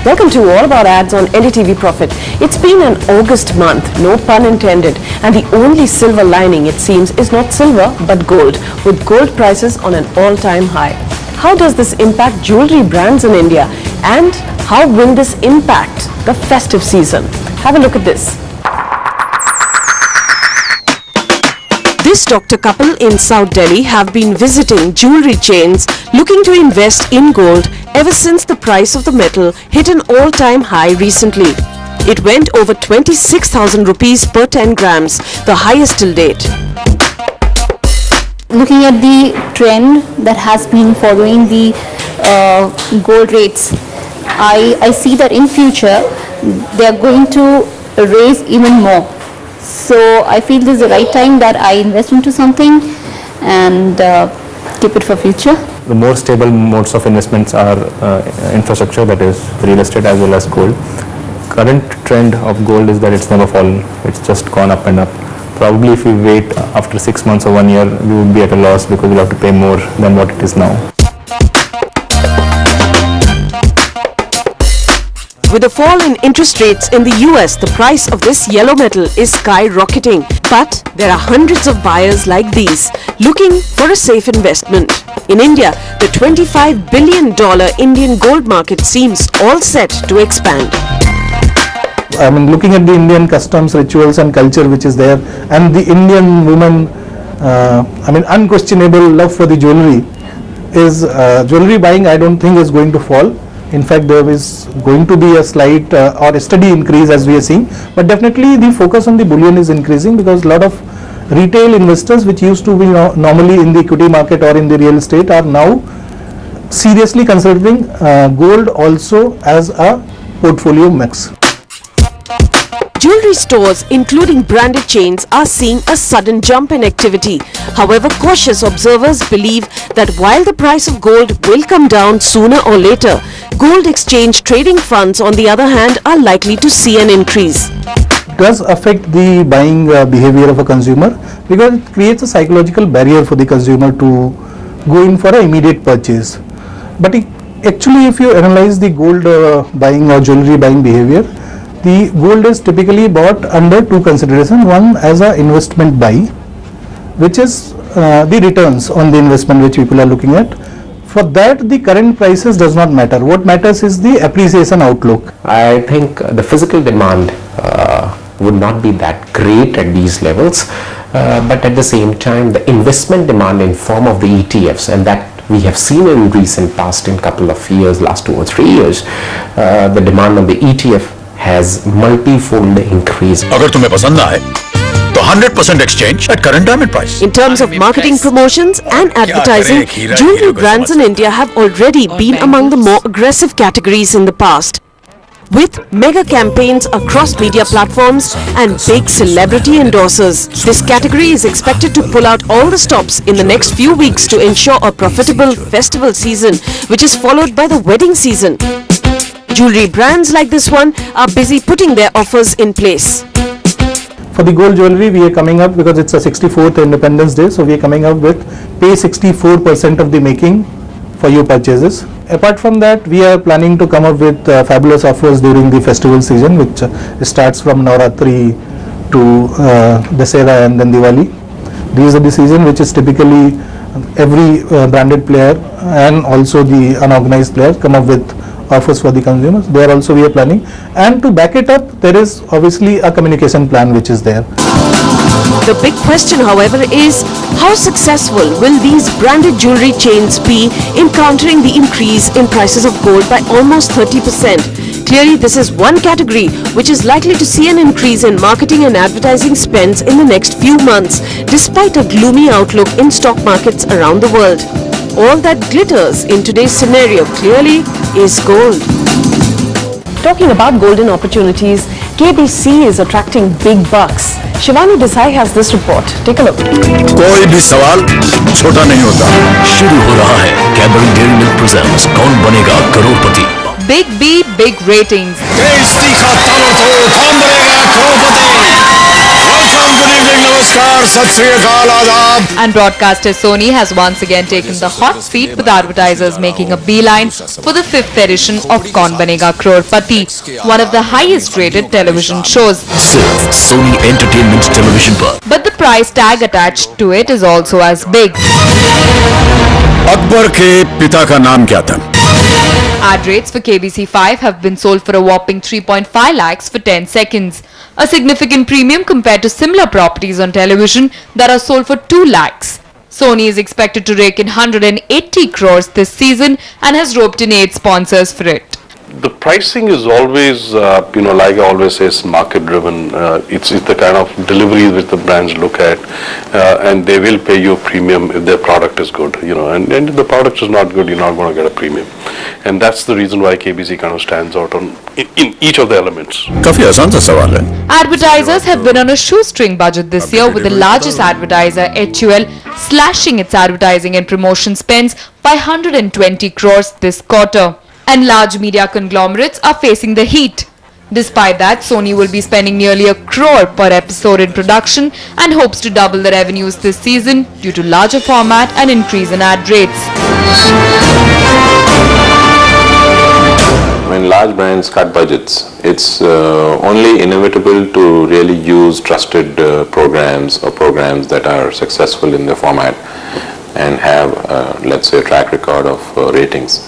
Welcome to All About Ads on NDTVProfit. It's been an August month, no pun intended, and the only silver lining, it seems, is not silver but gold, with gold prices on an all-time high. How does this impact jewelry brands in India, and how will this impact the festive season? Have a look at this. This doctor couple in South Delhi have been visiting jewelry chains looking to invest in gold ever since the price of the metal hit an all-time high recently. It went over 26,000 rupees per 10 grams, the highest till date. Looking at the trend that has been following the gold rates, I see that in future they are going to raise even more. So I feel this is the right time that I invest into something and keep it for future. The more stable modes of investments are infrastructure, that is real estate, as well as gold. Current trend of gold is that it's never fallen. It's just gone up and up. Probably if we wait after 6 months or 1 year, we would be at a loss because we'll have to pay more than what it is now. With a fall in interest rates in the US, the price of this yellow metal is skyrocketing. But there are hundreds of buyers like these looking for a safe investment. In India, the $25 billion Indian gold market seems all set to expand. I mean, looking at the Indian customs, rituals and culture which is there, and the Indian woman, unquestionable love for the jewelry is, jewelry buying I don't think is going to fall. In fact, there is going to be a slight or a steady increase as we are seeing, but definitely the focus on the bullion is increasing because a lot of retail investors which used to be normally in the equity market or in the real estate are now seriously considering gold also as a portfolio mix. Jewelry stores, including branded chains, are seeing a sudden jump in activity. However, cautious observers believe that while the price of gold will come down sooner or later, gold exchange trading funds, on the other hand, are likely to see an increase. It does affect the buying behavior of a consumer because it creates a psychological barrier for the consumer to go in for an immediate purchase. But actually, if you analyze the gold buying or jewelry buying behavior, the gold is typically bought under two considerations. One, as an investment buy, which is the returns on the investment which people are looking at. For that, the current prices does not matter. What matters is the appreciation outlook. I think the physical demand would not be that great at these levels, but at the same time, the investment demand in form of the ETFs, and that we have seen in recent past, in couple of years, last 2 or 3 years, the demand on the ETF has multi-fold increased. अगर तुम्हें पसंद ना आए, तो 100% exchange at current diamond price. In terms of marketing promotions and advertising, jewelry brands in India have already been among the more aggressive categories in the past. With mega campaigns across media platforms and big celebrity endorsers, this category is expected to pull out all the stops in the next few weeks to ensure a profitable festival season, which is followed by the wedding season. Jewelry brands like this one are busy putting their offers in place. For the gold jewelry, we are coming up because it's a 64th Independence Day, so we are coming up with pay 64% of the making for your purchases. Apart from that, we are planning to come up with fabulous offers during the festival season, which starts from Navratri to Dussehra and then Diwali. These are the season which is typically every branded player and also the unorganized players come up with offers for the consumers. There also we are planning, and to back it up, there is obviously a communication plan which is there. The big question, however, is how successful will these branded jewelry chains be in countering the increase in prices of gold by almost 30%? Clearly, this is one category which is likely to see an increase in marketing and advertising spends in the next few months, despite a gloomy outlook in stock markets around the world. All that glitters in today's scenario clearly is gold. Talking about golden opportunities, KBC is attracting big bucks. Shivani Desai has this report. Take a look. कोई भी सवाल छोटा नहीं होता। शुरू हो रहा है कैडबरी डेयरी मिल्क प्रेजेंट्स कौन बनेगा करोड़पति। Big B, big ratings. Tasty का तालो तो कौन बनेगा करोड़पति। Welcome, good evening, नमस्कार। नमस्कार, सत श्री अकाल, आदाब. And broadcaster Sony has once again taken the hot seat with advertisers making a beeline for the 5th edition of Kaun Banega Crorepati, one of the highest rated television shows. सिर्फ Sony Entertainment Television पर. But the price tag attached to it is also as big. Akbar के पिता का नाम क्या था? Ad rates for KBC5 have been sold for a whopping 3.5 lakhs for 10 seconds, a significant premium compared to similar properties on television that are sold for 2 lakhs. Sony is expected to rake in 180 crores this season and has roped in 8 sponsors for it. The pricing is always, like I always say, it's market driven. It's the kind of delivery which the brands look at, and they will pay you a premium if their product is good, and if the product is not good, you're not going to get a premium. And that's the reason why KBC kind of stands out in each of the elements. काफी आसान सा सवाल है. Advertisers have been on a shoestring budget this year, with the largest advertiser, HUL, slashing its advertising and promotion spends by 120 crores this quarter. And large media conglomerates are facing the heat. Despite that, Sony will be spending nearly 1 crore per episode in production and hopes to double the revenues this season due to larger format and increase in ad rates. When large brands cut budgets, it's only inevitable to really use trusted programs or programs that are successful in the format and have, let's say, a track record of ratings.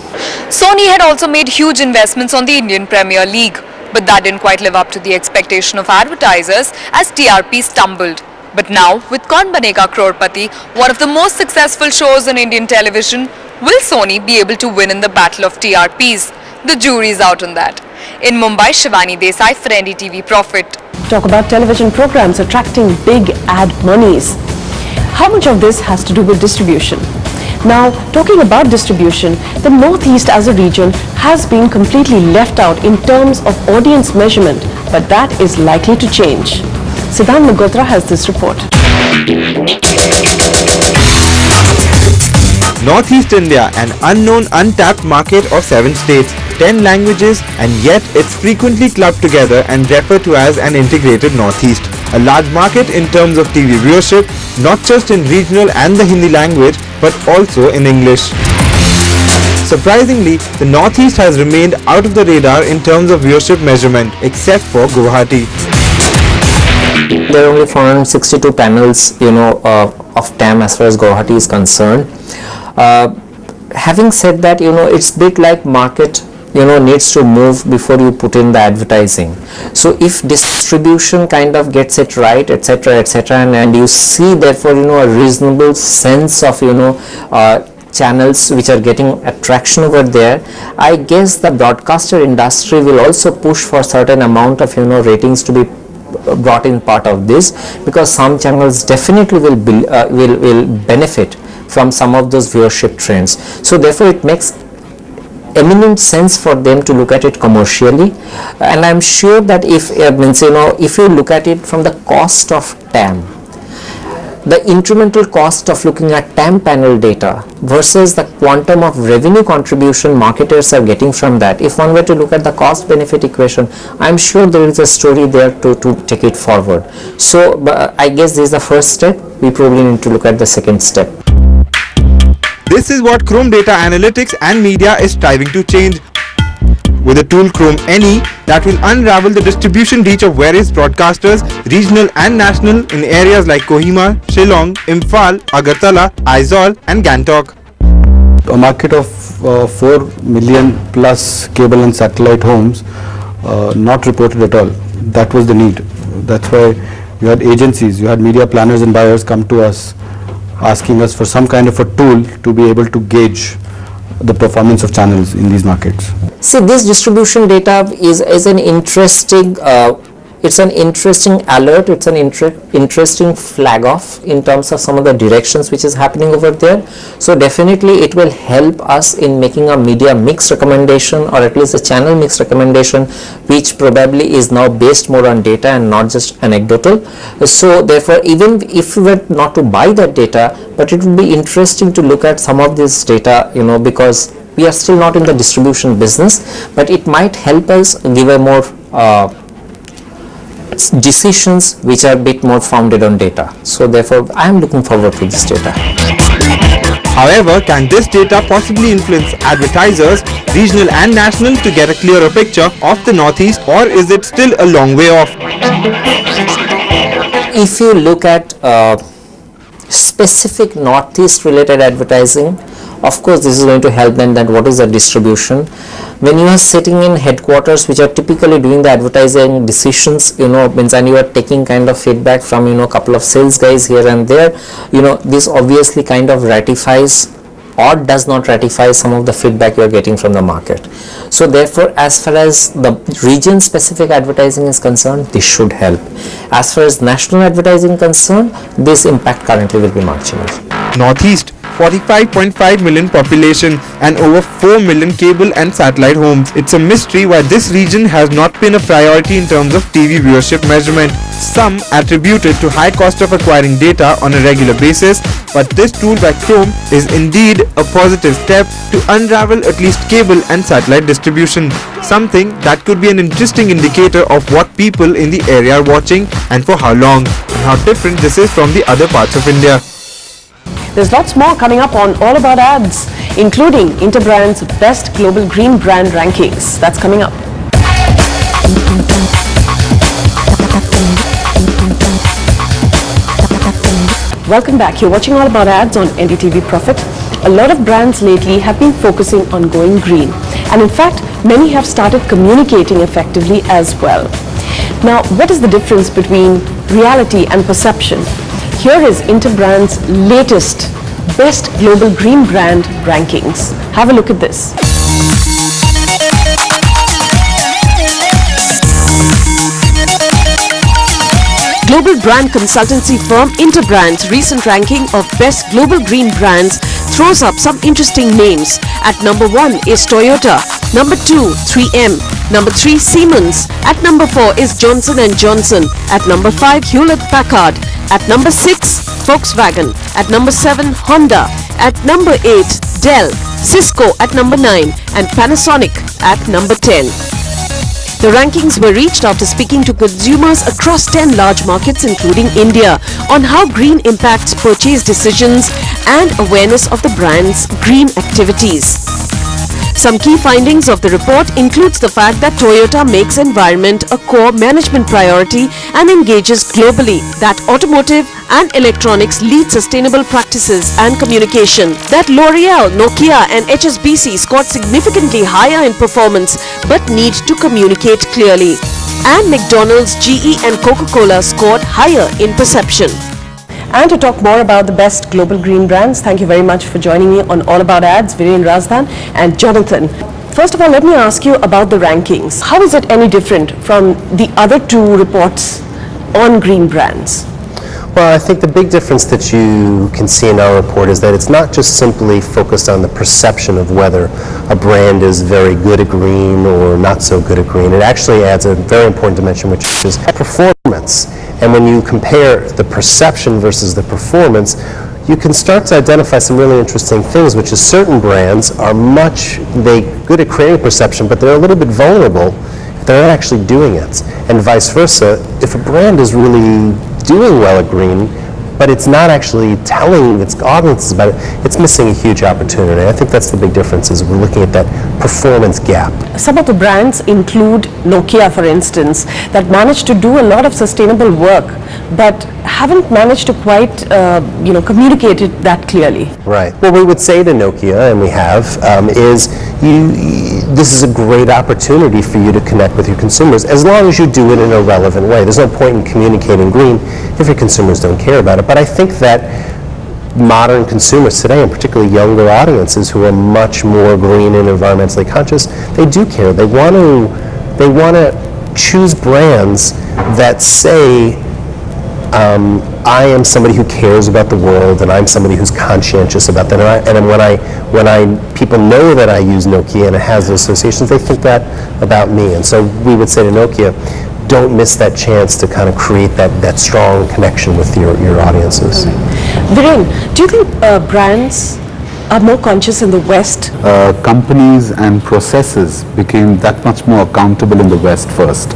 Sony had also made huge investments on the Indian Premier League, but that didn't quite live up to the expectation of advertisers as TRP stumbled. But now, with Kaun Banega Crorepati, one of the most successful shows on Indian television, will Sony be able to win in the battle of TRPs? The jury's out on that. In Mumbai, Shivani Desai for NDTVProfit. Talk about television programs attracting big ad monies. How much of this has to do with distribution? Now, talking about distribution, the Northeast as a region has been completely left out in terms of audience measurement, but that is likely to change. Siddhant Magotra has this report. Northeast India, an unknown, untapped market of 7 states, 10 languages, and yet it's frequently clubbed together and referred to as an integrated Northeast. A large market in terms of TV viewership, not just in regional and the Hindi language, but also in English. Surprisingly, the Northeast has remained out of the radar in terms of viewership measurement, except for Guwahati. There are only 462 panels, of TAM as far as Guwahati is concerned. Having said that, it's bit like market, needs to move before you put in the advertising. So if distribution kind of gets it right, etc., and you see therefore, a reasonable sense of, channels which are getting attraction over there, I guess the broadcaster industry will also push for certain amount of, ratings to be brought in part of this, because some channels definitely will benefit from some of those viewership trends. So therefore it makes eminent sense for them to look at it commercially, and I'm sure that if you look at it from the cost of TAM, the incremental cost of looking at TAM panel data versus the quantum of revenue contribution marketers are getting from that, if one were to look at the cost benefit equation, I'm sure there is a story there to take it forward. So I guess this is the first step. We probably need to look at the second step. This is what Chrome Data Analytics and Media is striving to change. With the tool Chrome NE that will unravel the distribution reach of various broadcasters, regional and national, in areas like Kohima, Shillong, Imphal, Agartala, Aizawl and Gangtok. A market of 4 million plus cable and satellite homes not reported at all. That was the need. That's why you had agencies, you had media planners and buyers come to us asking us for some kind of a tool to be able to gauge the performance of channels in these markets. See, this distribution data is an interesting it's an interesting alert, it's an interesting flag off in terms of some of the directions which is happening over there. So definitely it will help us in making a media mix recommendation, or at least a channel mix recommendation, which probably is now based more on data and not just anecdotal. So therefore, even if we were not to buy that data, but it would be interesting to look at some of this data, because we are still not in the distribution business, but it might help us give a more decisions which are a bit more founded on data. So therefore, I am looking forward to this data. However, can this data possibly influence advertisers, regional and national, to get a clearer picture of the Northeast, or is it still a long way off? If you look at specific Northeast related advertising, of course this is going to help them that what is the distribution. When you are sitting in headquarters which are typically doing the advertising decisions, means, and you are taking kind of feedback from a couple of sales guys here and there, this obviously kind of ratifies or does not ratify some of the feedback you are getting from the market. So therefore, as far as the region specific advertising is concerned, this should help. As far as national advertising is concerned, this impact currently will be marginal. Northeast, 45.5 million population and over 4 million cable and satellite homes. It's a mystery why this region has not been a priority in terms of TV viewership measurement. Some attribute it to high cost of acquiring data on a regular basis, but this tool by Chrome is indeed a positive step to unravel at least cable and satellite distribution, something that could be an interesting indicator of what people in the area are watching and for how long, and how different this is from the other parts of India. There's lots more coming up on All About Ads, including Interbrand's Best Global Green Brand Rankings. That's coming up. Welcome back. You're watching All About Ads on NDTVProfit. A lot of brands lately have been focusing on going green. And in fact, many have started communicating effectively as well. Now, what is the difference between reality and perception? Here is Interbrand's latest Best Global Green Brand Rankings. Have a look at this. Global brand consultancy firm Interbrand's recent ranking of Best Global Green Brands throws up some interesting names. At number 1 is Toyota, number 2 3M, number 3 Siemens, at number 4 is Johnson & Johnson, at number 5 Hewlett-Packard, at number 6 Volkswagen, at number 7 Honda, at number 8 Dell, Cisco at number 9 and Panasonic at number 10. The rankings were reached after speaking to consumers across 10 large markets including India on how green impacts purchase decisions and awareness of the brand's green activities. Some key findings of the report includes the fact that Toyota makes environment a core management priority and engages globally, that automotive and electronics lead sustainable practices and communication, that L'Oreal, Nokia and HSBC scored significantly higher in performance but need to communicate clearly, and McDonald's, GE and Coca-Cola scored higher in perception. And to talk more about the best global green brands, thank you very much for joining me on All About Ads, Viren Razdan and Jonathan. First of all, let me ask you about the rankings. How is it any different from the other two reports on green brands? Well, I think the big difference that you can see in our report is that it's not just simply focused on the perception of whether a brand is very good at green or not so good at green. It actually adds a very important dimension, which is performance. And when you compare the perception versus the performance, you can start to identify some really interesting things, which is certain brands are good at creating perception, but they're a little bit vulnerable if they're not actually doing it. And vice versa, if a brand is really doing well at green, but it's not actually telling its audiences about it, it's missing a huge opportunity. I think that's the big difference, is we're looking at that performance gap. Some of the brands include Nokia, for instance, that managed to do a lot of sustainable work, but haven't managed to quite, communicate it that clearly. Right. What we would say to Nokia, and we have, is this is a great opportunity for you to connect with your consumers, as long as you do it in a relevant way. There's no point in communicating green if your consumers don't care about it. But I think that modern consumers today, and particularly younger audiences who are much more green and environmentally conscious, they do care. They want to choose brands that say, I am somebody who cares about the world, and I'm somebody who's conscientious about that. And when people know that I use Nokia and it has those associations, they think that about me. And so we would say to Nokia, don't miss that chance to kind of create that strong connection with your audiences. Viren, do you think brands are more conscious in the West? Companies and processes became that much more accountable in the West first.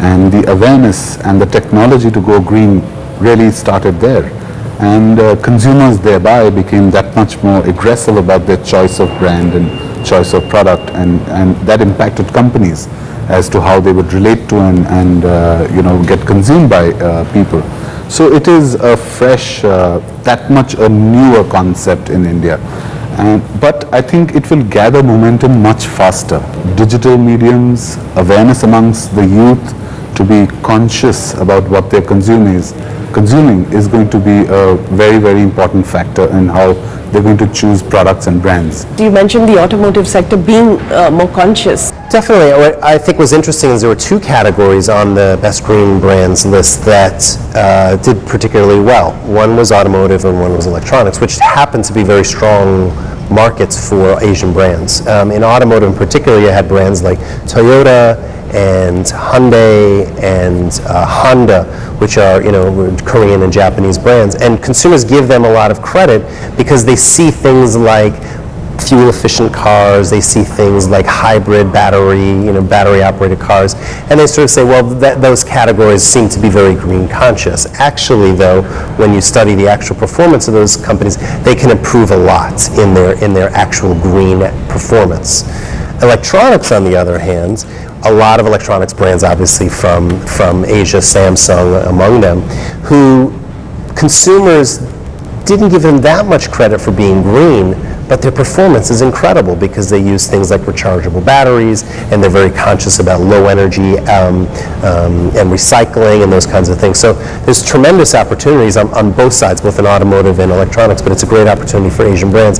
and the awareness and the technology to go green really started there. And consumers thereby became that much more aggressive about their choice of brand and choice of product, and that impacted companies as to how they would relate to and get consumed by people. So it is a fresh, that much a newer concept in India. But I think it will gather momentum much faster. Digital mediums, awareness amongst the youth to be conscious about what they're consuming is going to be a very, very important factor in how they're going to choose products and brands. You mentioned the automotive sector being more conscious. Definitely. What I think was interesting is there were two categories on the best green brands list that did particularly well. One was automotive and one was electronics, which happened to be very strong markets for Asian brands. In automotive in particular, you had brands like Toyota and Hyundai and Honda, which are Korean and Japanese brands, and consumers give them a lot of credit because they see things like fuel efficient cars, they see things like hybrid battery operated cars, and they sort of say, well, those categories seem to be very green conscious. Actually though, when you study the actual performance of those companies, they can improve a lot in their actual green performance. Electronics, on the other hand, a lot of electronics brands, obviously from Asia, Samsung among them, who consumers didn't give them that much credit for being green, but their performance is incredible because they use things like rechargeable batteries, and they're very conscious about low energy and recycling and those kinds of things. So there's tremendous opportunities on both sides, both in automotive and electronics, but it's a great opportunity for Asian brands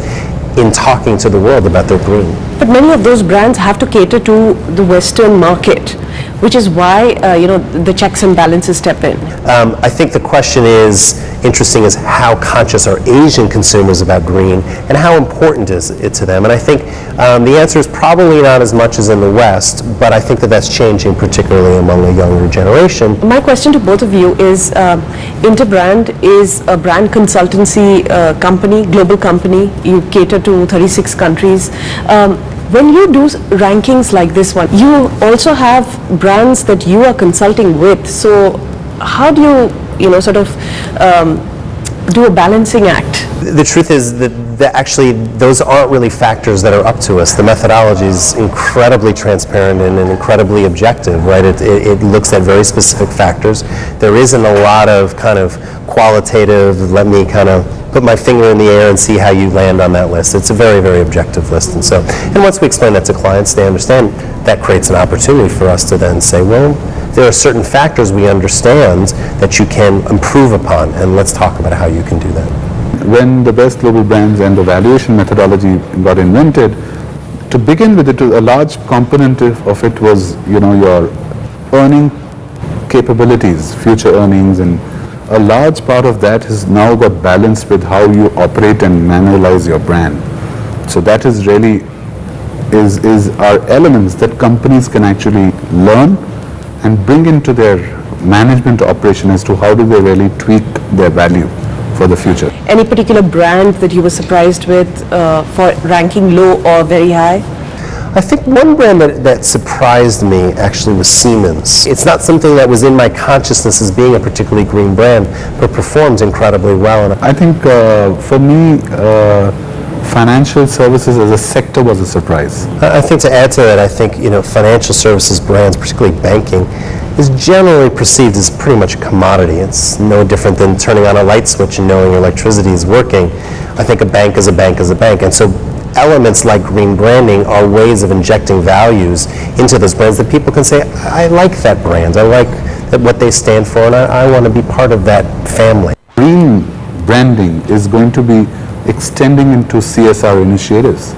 in talking to the world about their green. But many of those brands have to cater to the Western market, which is why the checks and balances step in. I think the question is how conscious are Asian consumers about green, and how important is it to them? And I think the answer is probably not as much as in the West, but I think that's changing, particularly among the younger generation. My question to both of you is, Interbrand is a brand consultancy company, global company. You cater to 36 countries. When you do rankings like this one, you also have brands that you are consulting with. So how do you sort of do a balancing act? The truth is that actually those aren't really factors that are up to us. The methodology is incredibly transparent and incredibly objective, right? It looks at very specific factors. There isn't a lot of kind of qualitative, let me kind of put my finger in the air and see how you land on that list. It's a very, very objective list. And once we explain that to clients, they understand that creates an opportunity for us to then say, well, there are certain factors we understand that you can improve upon, and let's talk about how you can do that. When the best global brands and the valuation methodology got invented, to begin with, a large component of it was, your earning capabilities, future earnings, and a large part of that has now got balanced with how you operate and manualize your brand. So that is really are elements that companies can actually learn and bring into their management operation as to how do they really tweak their value for the future. Any particular brand that you were surprised with for ranking low or very high? I think one brand that surprised me actually was Siemens. It's not something that was in my consciousness as being a particularly green brand, but performs incredibly well. And I think for me, financial services as a sector was a surprise. I think to add to that, I think financial services brands, particularly banking, is generally perceived as pretty much a commodity. It's no different than turning on a light switch and knowing your electricity is working. I think a bank is a bank is a bank, and so elements like green branding are ways of injecting values into those brands that people can say, I like that brand, I like what they stand for, and I want to be part of that family. Green branding is going to be extending into CSR initiatives,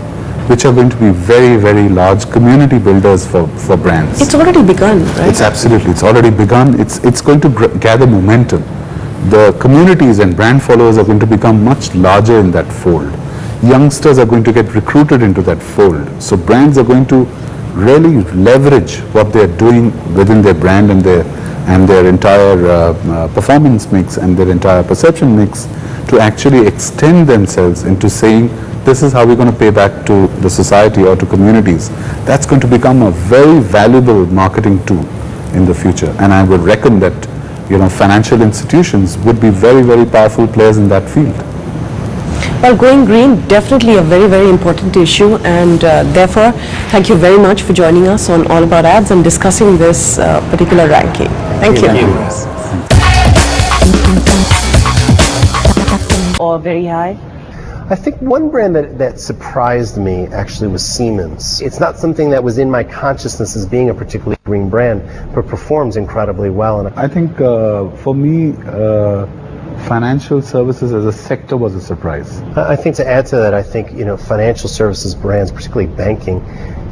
which are going to be very, very large community builders for brands. It's already begun, right? It's already begun. It's going to gather momentum. The communities and brand followers are going to become much larger in that fold. Youngsters are going to get recruited into that fold. So brands are going to really leverage what they're doing within their brand and their entire performance mix and their entire perception mix to actually extend themselves into saying, this is how we're going to pay back to the society or to communities. That's going to become a very valuable marketing tool in the future. And I would reckon that, financial institutions would be very, very powerful players in that field. Well, going green, definitely a very, very important issue, and therefore, thank you very much for joining us on All About Ads and discussing this particular ranking. Thank you. Or very high? I think one brand that surprised me actually was Siemens. It's not something that was in my consciousness as being a particularly green brand, but performs incredibly well. And I think for me, financial services as a sector was a surprise. I think to add to that, I think financial services brands, particularly banking,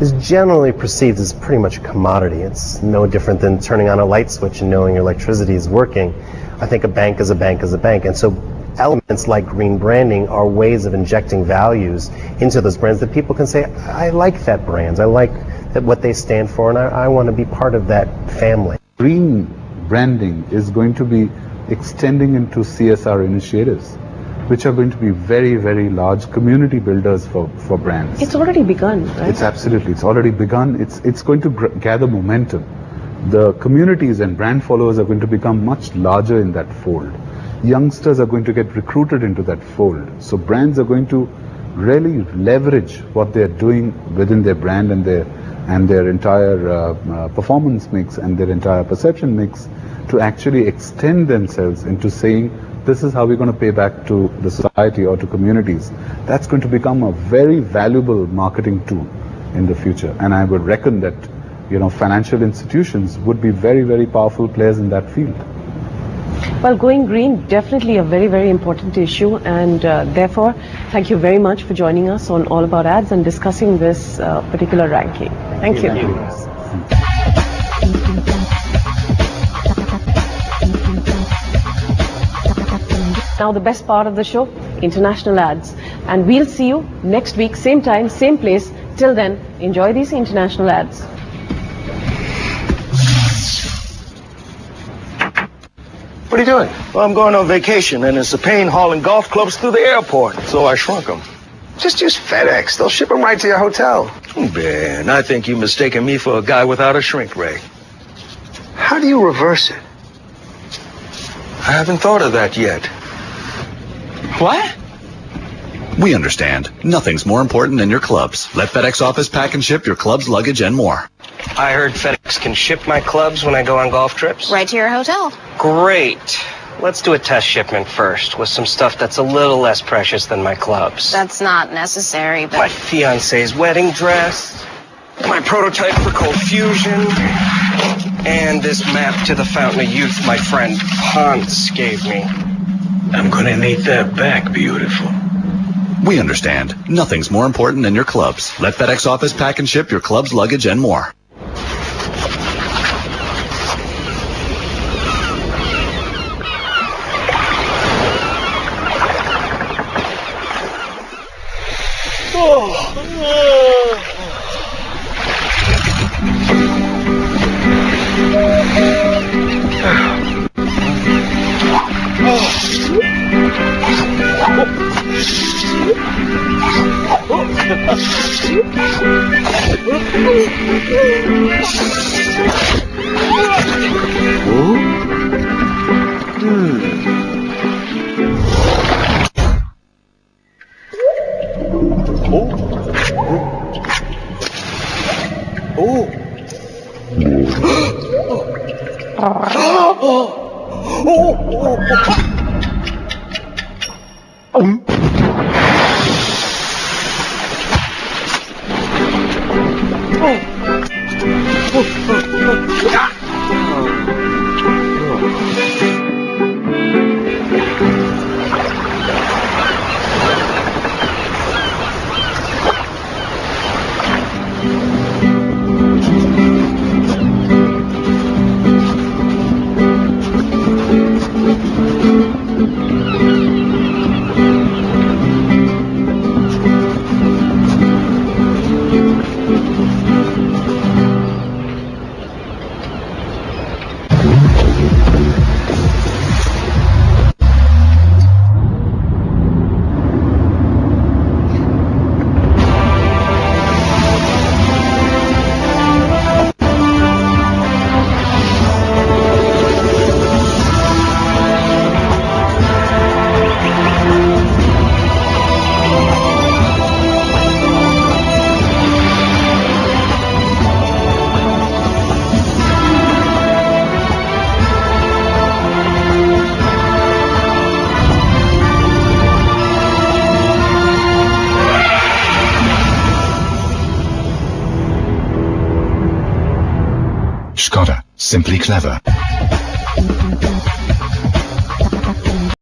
is generally perceived as pretty much a commodity. It's no different than turning on a light switch and knowing your electricity is working. I think a bank is a bank is a bank, and so elements like green branding are ways of injecting values into those brands that people can say, I like that brand, I like that what they stand for, and I want to be part of that family. Green branding is going to be extending into CSR initiatives, which are going to be very, very large community builders for brands. It's already begun, right? It's already begun. It's going to gather momentum. The communities and brand followers are going to become much larger in that fold. Youngsters are going to get recruited into that fold. So brands are going to really leverage what they're doing within their brand and their entire performance mix and their entire perception mix to actually extend themselves into saying, this is how we're going to pay back to the society or to communities. That's going to become a very valuable marketing tool in the future. And I would reckon that, financial institutions would be very, very powerful players in that field. Well, going green, definitely a very, very important issue, and therefore, thank you very much for joining us on All About Ads and discussing this particular ranking. Thank you. Now the best part of the show, international ads. And we'll see you next week, same time, same place. Till then, enjoy these international ads. What are you doing? Well, I'm going on vacation, and it's a pain hauling golf clubs through the airport, so I shrunk them. Just use FedEx. They'll ship them right to your hotel. Ben, I think you're mistaking me for a guy without a shrink ray. How do you reverse it? I haven't thought of that yet. What? We understand. Nothing's more important than your clubs. Let FedEx Office pack and ship your clubs, luggage, and more. I heard FedEx can ship my clubs when I go on golf trips. Right to your hotel. Great. Let's do a test shipment first with some stuff that's a little less precious than my clubs. That's not necessary, but... My fiance's wedding dress, my prototype for cold fusion, and this map to the Fountain of Youth my friend Hans gave me. I'm gonna need that back, beautiful. We understand. Nothing's more important than your clubs. Let FedEx Office pack and ship your clubs, luggage, and more. Skoda. Simply clever.